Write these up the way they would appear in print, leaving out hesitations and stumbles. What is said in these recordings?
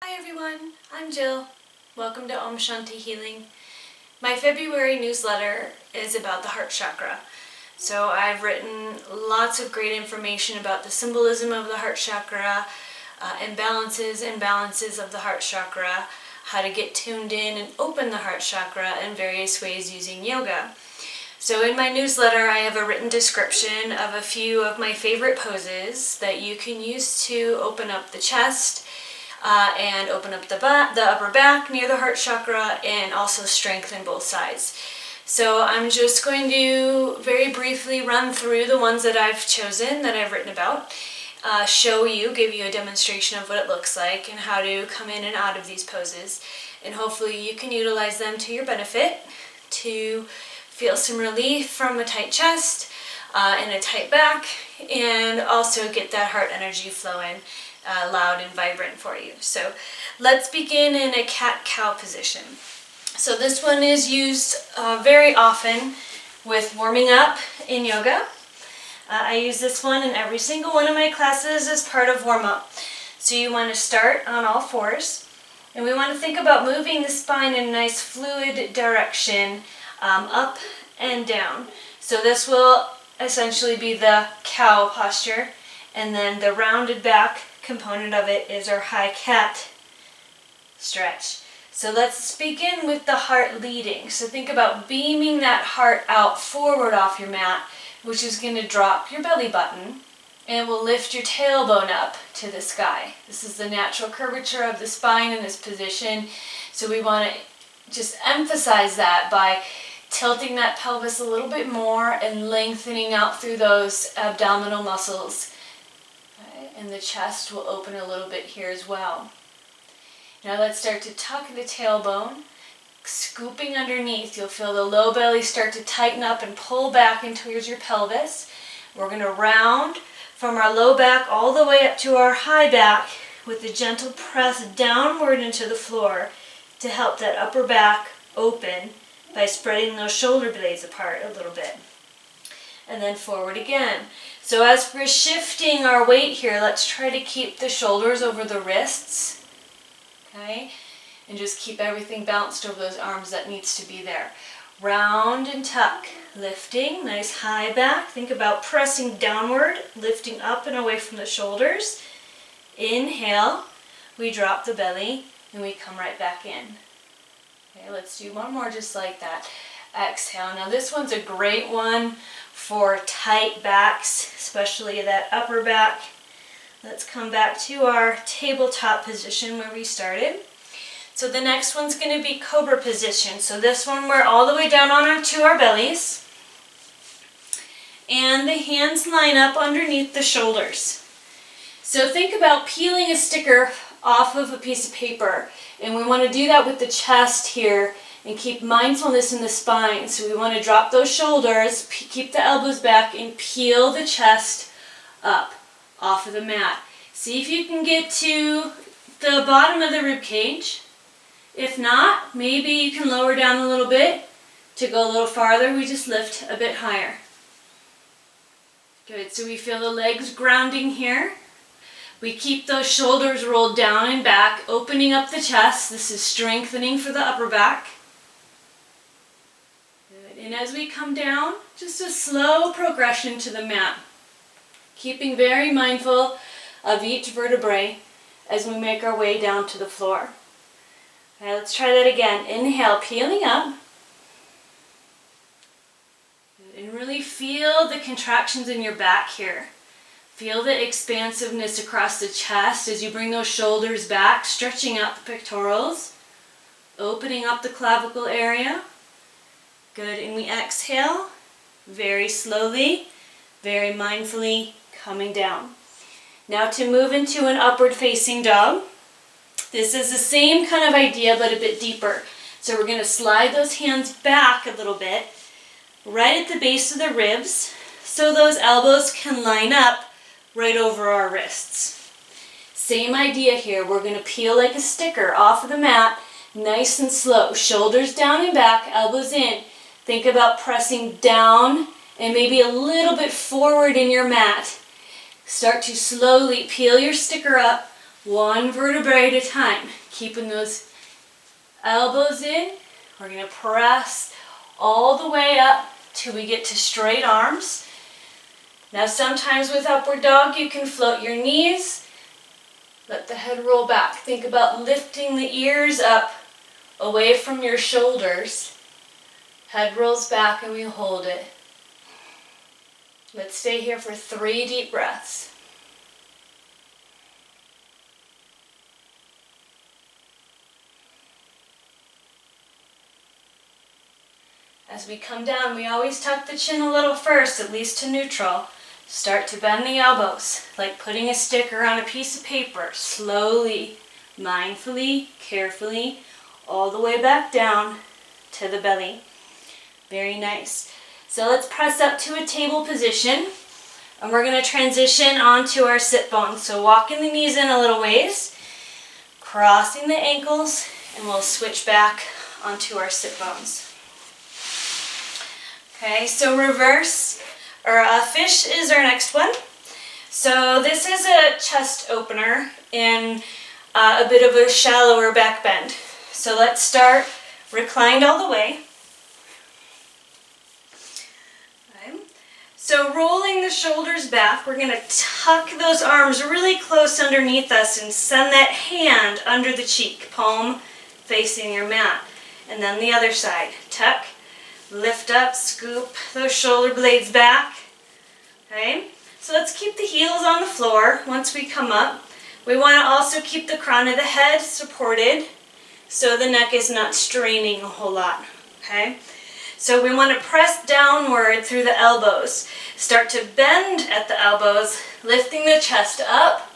Hi everyone, I'm Jill. Welcome to Om Shanti Healing. My February newsletter is about the heart chakra. So I've written lots of great information about the symbolism of the heart chakra, imbalances of the heart chakra, how to get tuned in and open the heart chakra, and various ways using yoga. So in my newsletter, I have a written description of a few of my favorite poses that you can use to open up the chest and open up the upper back near the heart chakra, and also strengthen both sides. So I'm just going to very briefly run through the ones that I've chosen, that I've written about, give you a demonstration of what it looks like and how to come in and out of these poses. And hopefully you can utilize them to your benefit to feel some relief from a tight chest and a tight back, and also get that heart energy flowing loud and vibrant for you. So let's begin in a cat-cow position. So this one is used very often with warming up in yoga. I use this one in every single one of my classes as part of warm-up. So you want to start on all fours, and we want to think about moving the spine in a nice fluid direction, up and down. So this will essentially be the cow posture, and then the rounded back component of it is our high cat stretch. So let's begin with the heart leading. So think about beaming that heart out forward off your mat, which is going to drop your belly button, and will lift your tailbone up to the sky. This is the natural curvature of the spine in this position. So we want to just emphasize that by tilting that pelvis a little bit more and lengthening out through those abdominal muscles. Okay? And the chest will open a little bit here as well. Now let's start to tuck the tailbone, scooping underneath. You'll feel the low belly start to tighten up and pull back in towards your pelvis. We're going to round from our low back all the way up to our high back with a gentle press downward into the floor to help that upper back open by spreading those shoulder blades apart a little bit. And then forward again. So as we're shifting our weight here, let's try to keep the shoulders over the wrists. Okay? And just keep everything balanced over those arms that needs to be there. Round and tuck. Lifting, nice high back. Think about pressing downward, lifting up and away from the shoulders. Inhale, we drop the belly, and we come right back in. Okay, let's do one more just like that. Exhale. Now this one's a great one for tight backs, especially that upper back. Let's come back to our tabletop position where we started. So the next one's going to be cobra position. So this one we're all the way down onto our bellies, and the hands line up underneath the shoulders. So think about peeling a sticker off of a piece of paper, and we want to do that with the chest here and keep mindfulness in the spine. So we want to drop those shoulders, keep the elbows back, and peel the chest up off of the mat. See if you can get to the bottom of the rib cage. If not, maybe you can lower down a little bit. To go a little farther, we just lift a bit higher. Good, so we feel the legs grounding here. We keep those shoulders rolled down and back, opening up the chest. This is strengthening for the upper back. Good. And as we come down, just a slow progression to the mat. Keeping very mindful of each vertebrae as we make our way down to the floor. Okay, let's try that again. Inhale, peeling up. Good. And really feel the contractions in your back here. Feel the expansiveness across the chest as you bring those shoulders back, stretching out the pectorals, opening up the clavicle area. Good, and we exhale very slowly, very mindfully, coming down. Now to move into an upward facing dog. This is the same kind of idea, but a bit deeper. So we're going to slide those hands back a little bit, right at the base of the ribs, so those elbows can line up right over our wrists. Same idea here. We're going to peel like a sticker off of the mat, nice and slow. Shoulders down and back, elbows in. Think about pressing down and maybe a little bit forward in your mat. Start to slowly peel your sticker up, One vertebrae at a time. Keeping those elbows in. We're going to press all the way up till we get to straight arms. Now sometimes with upward dog you can float your knees. Let the head roll back. Think about lifting the ears up away from your shoulders. Head rolls back and we hold it. Let's stay here for 3 deep breaths. As we come down, we always tuck the chin a little first, at least to neutral. Start to bend the elbows, like putting a sticker on a piece of paper, slowly, mindfully, carefully, all the way back down to the belly. Very nice. So let's press up to a table position, and we're going to transition onto our sit bones. So walking the knees in a little ways, crossing the ankles, and we'll switch back onto our sit bones. Okay, so reverse, or fish is our next one. So this is a chest opener in a bit of a shallower back bend. So let's start reclined all the way. Okay. So rolling the shoulders back, we're going to tuck those arms really close underneath us and send that hand under the cheek, palm facing your mat. And then the other side, tuck. Lift up, scoop those shoulder blades back. Okay, so let's keep the heels on the floor once we come up. We want to also keep the crown of the head supported so the neck is not straining a whole lot. Okay, so we want to press downward through the elbows. Start to bend at the elbows, lifting the chest up,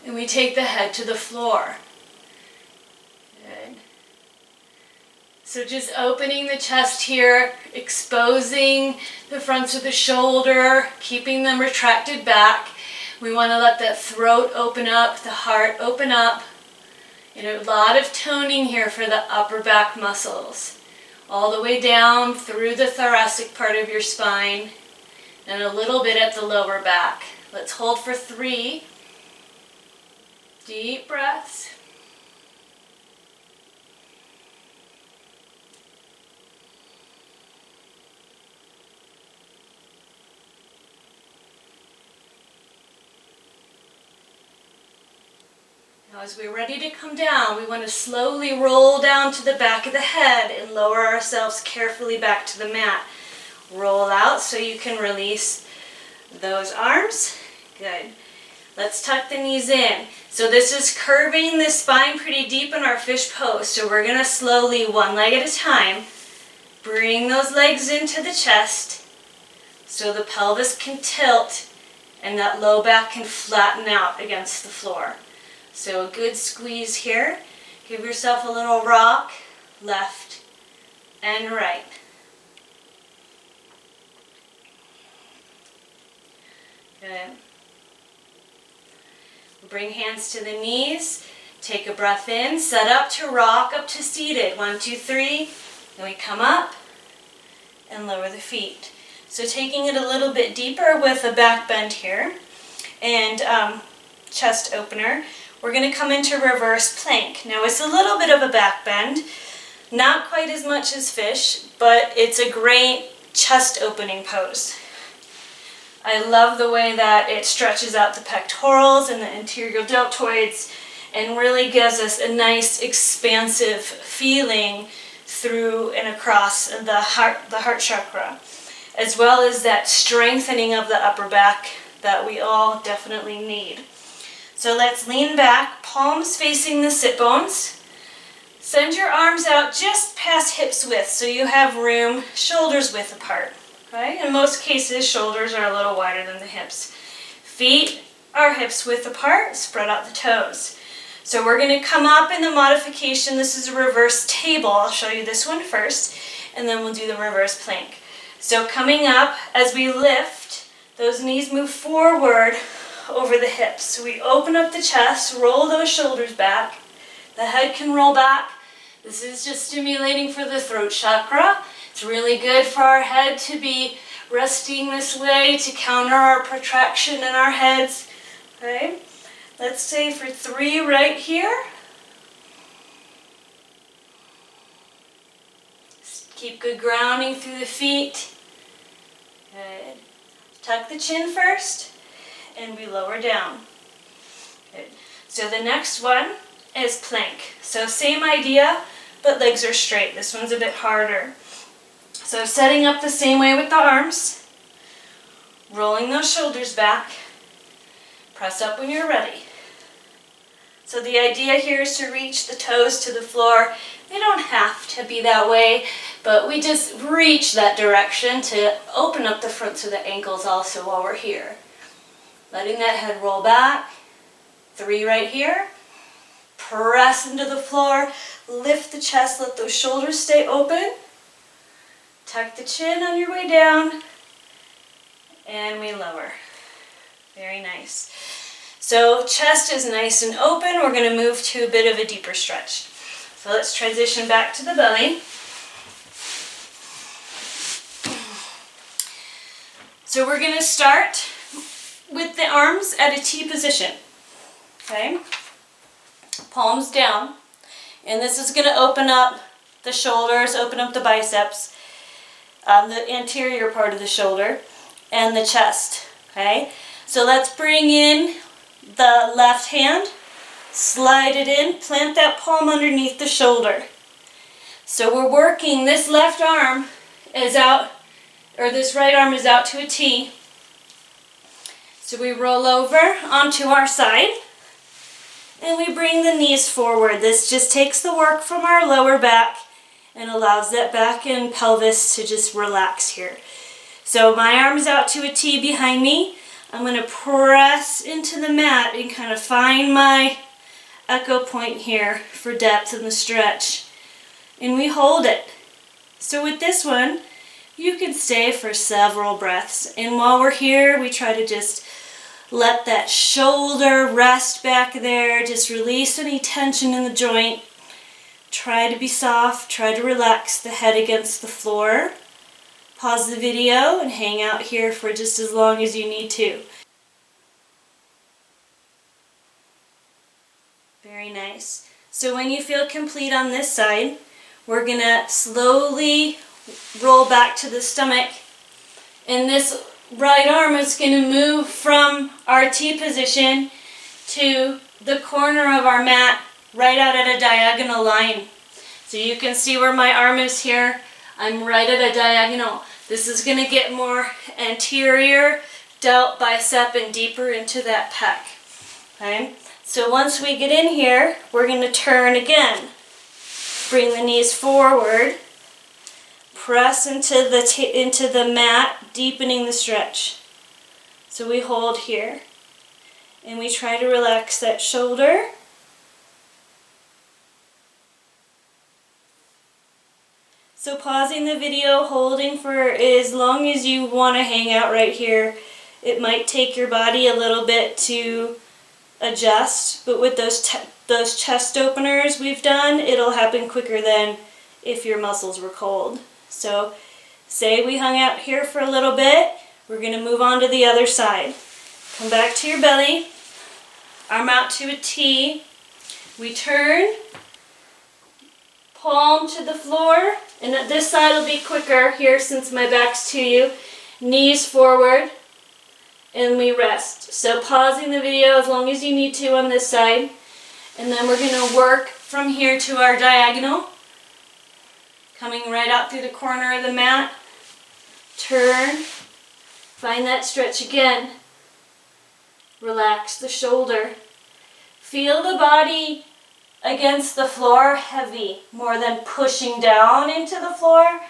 and we take the head to the floor. Good. So just opening the chest here, exposing the fronts of the shoulder, keeping them retracted back. We want to let that throat open up, the heart open up. And a lot of toning here for the upper back muscles. All the way down through the thoracic part of your spine and a little bit at the lower back. Let's hold for 3 deep breaths. Now as we're ready to come down, we want to slowly roll down to the back of the head and lower ourselves carefully back to the mat. Roll out so you can release those arms. Good. Let's tuck the knees in. So this is curving the spine pretty deep in our fish pose. So we're going to slowly, one leg at a time, bring those legs into the chest so the pelvis can tilt and that low back can flatten out against the floor. So a good squeeze here. Give yourself a little rock, left and right. Good. Bring hands to the knees. Take a breath in. Set up to rock, up to seated. 1, 2, 3. Then we come up and lower the feet. So taking it a little bit deeper with a back bend here and chest opener. We're going to come into reverse plank. Now it's a little bit of a back bend, not quite as much as fish, but it's a great chest opening pose. I love the way that it stretches out the pectorals and the anterior deltoids and really gives us a nice expansive feeling through and across the heart chakra, as well as that strengthening of the upper back that we all definitely need. So let's lean back, palms facing the sit bones. Send your arms out just past hips width so you have room, shoulders width apart. Okay? In most cases, shoulders are a little wider than the hips. Feet are hips width apart, spread out the toes. So we're going to come up in the modification. This is a reverse table. I'll show you this one first, and then we'll do the reverse plank. So coming up, as we lift, those knees move forward over the hips. So we open up the chest, roll those shoulders back. The head can roll back. This is just stimulating for the throat chakra. It's really good for our head to be resting this way to counter our protraction in our heads. Okay? Let's say for 3 right here. Keep good grounding through the feet. Good. Tuck the chin first, and we lower down. Good. So the next one is plank. So same idea, but legs are straight. This one's a bit harder. So setting up the same way with the arms, rolling those shoulders back, press up when you're ready. So the idea here is to reach the toes to the floor. They don't have to be that way, but we just reach that direction to open up the fronts of the ankles also while we're here. Letting that head roll back. 3 right here. Press into the floor. Lift the chest. Let those shoulders stay open. Tuck the chin on your way down. And we lower. Very nice. So chest is nice and open. We're going to move to a bit of a deeper stretch. So let's transition back to the belly. So we're going to start with the arms at a T position. Okay? Palms down. And this is going to open up the shoulders, open up the biceps, the anterior part of the shoulder, and the chest. Okay? So let's bring in the left hand, slide it in, plant that palm underneath the shoulder. So we're working, this left arm is out, or this right arm is out to a T. So we roll over onto our side, and we bring the knees forward. This just takes the work from our lower back and allows that back and pelvis to just relax here. So my arm is out to a T behind me. I'm going to press into the mat and kind of find my echo point here for depth in the stretch. And we hold it. So with this one, you can stay for several breaths. And while we're here, we try to just let that shoulder rest back there. Just release any tension in the joint. Try to be soft. Try to relax the head against the floor. Pause the video and hang out here for just as long as you need to. Very nice. So when you feel complete on this side, we're going to slowly roll back to the stomach. And this right arm is going to move from our T position to the corner of our mat, right out at a diagonal line. So you can see where my arm is here. I'm right at a diagonal. This is going to get more anterior, delt, bicep, and deeper into that pec. Okay? So once we get in here, we're going to turn again. Bring the knees forward. Press into the mat, deepening the stretch. So we hold here. And we try to relax that shoulder. So pausing the video, holding for as long as you want to hang out right here. It might take your body a little bit to adjust, but with those chest openers we've done, it'll happen quicker than if your muscles were cold. So say we hung out here for a little bit, we're going to move on to the other side. Come back to your belly, arm out to a T. We turn, palm to the floor, and this side will be quicker here since my back's to you. Knees forward, and we rest. So pausing the video as long as you need to on this side, and then we're going to work from here to our diagonal, coming right out through the corner of the mat. Turn, find that stretch again. Relax the shoulder. Feel the body against the floor heavy, more than pushing down into the floor.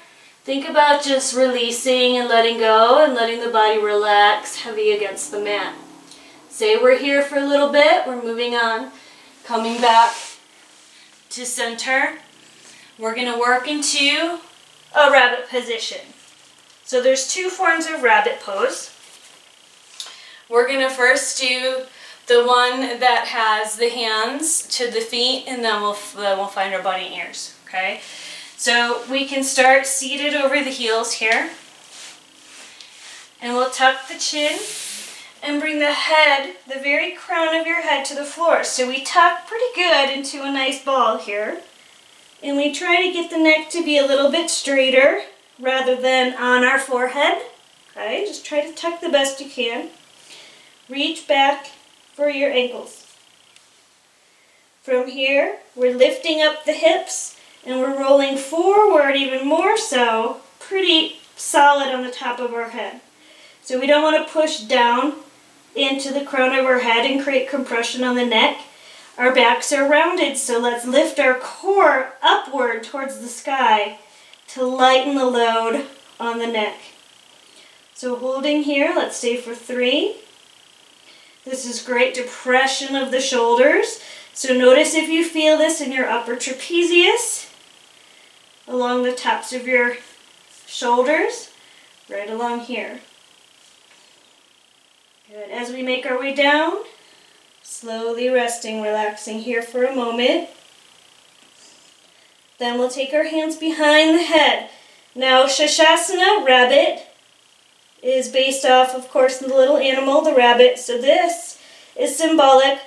Think about just releasing and letting go and letting the body relax heavy against the mat. Say we're here for a little bit, we're moving on. Coming back to center. We're going to work into a rabbit position. So there's 2 forms of rabbit pose. We're going to first do the one that has the hands to the feet, and then we'll find our bunny ears. Okay? So we can start seated over the heels here. And we'll tuck the chin and bring the head, the very crown of your head, to the floor. So we tuck pretty good into a nice ball here. And we try to get the neck to be a little bit straighter rather than on our forehead. Okay, just try to tuck the best you can. Reach back for your ankles. From here, we're lifting up the hips and we're rolling forward even more so, pretty solid on the top of our head. So we don't want to push down into the crown of our head and create compression on the neck. Our backs are rounded, so let's lift our core upward towards the sky to lighten the load on the neck. So holding here, let's stay for 3. This is great depression of the shoulders. So notice if you feel this in your upper trapezius, along the tops of your shoulders, right along here. Good. As we make our way down, slowly resting, relaxing here for a moment. Then we'll take our hands behind the head. Now, Shashasana, rabbit, is based off, of course, the little animal, the rabbit. So this is symbolic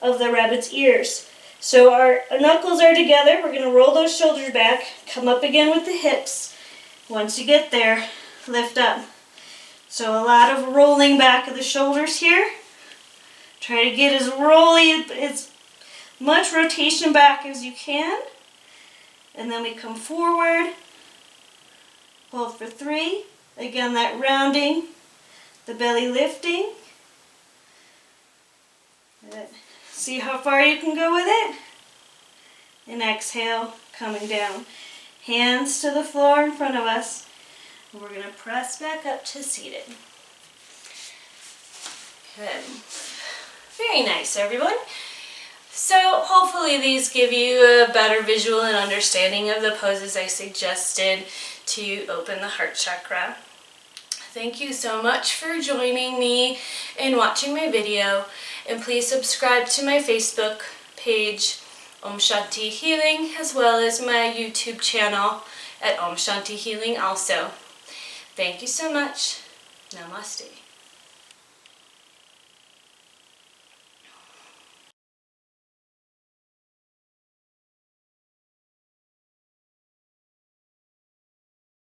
of the rabbit's ears. So our knuckles are together. We're going to roll those shoulders back, come up again with the hips. Once you get there, lift up. So a lot of rolling back of the shoulders here. Try to get as much rotation back as you can. And then we come forward, hold for 3. Again, that rounding, the belly lifting. Good. See how far you can go with it. And exhale, coming down. Hands to the floor in front of us. And we're going to press back up to seated. Good. Very nice, everyone. So hopefully these give you a better visual and understanding of the poses I suggested to open the heart chakra. Thank you so much for joining me and watching my video. And please subscribe to my Facebook page, Om Shanti Healing, as well as my YouTube channel at Om Shanti Healing also. Thank you so much. Namaste.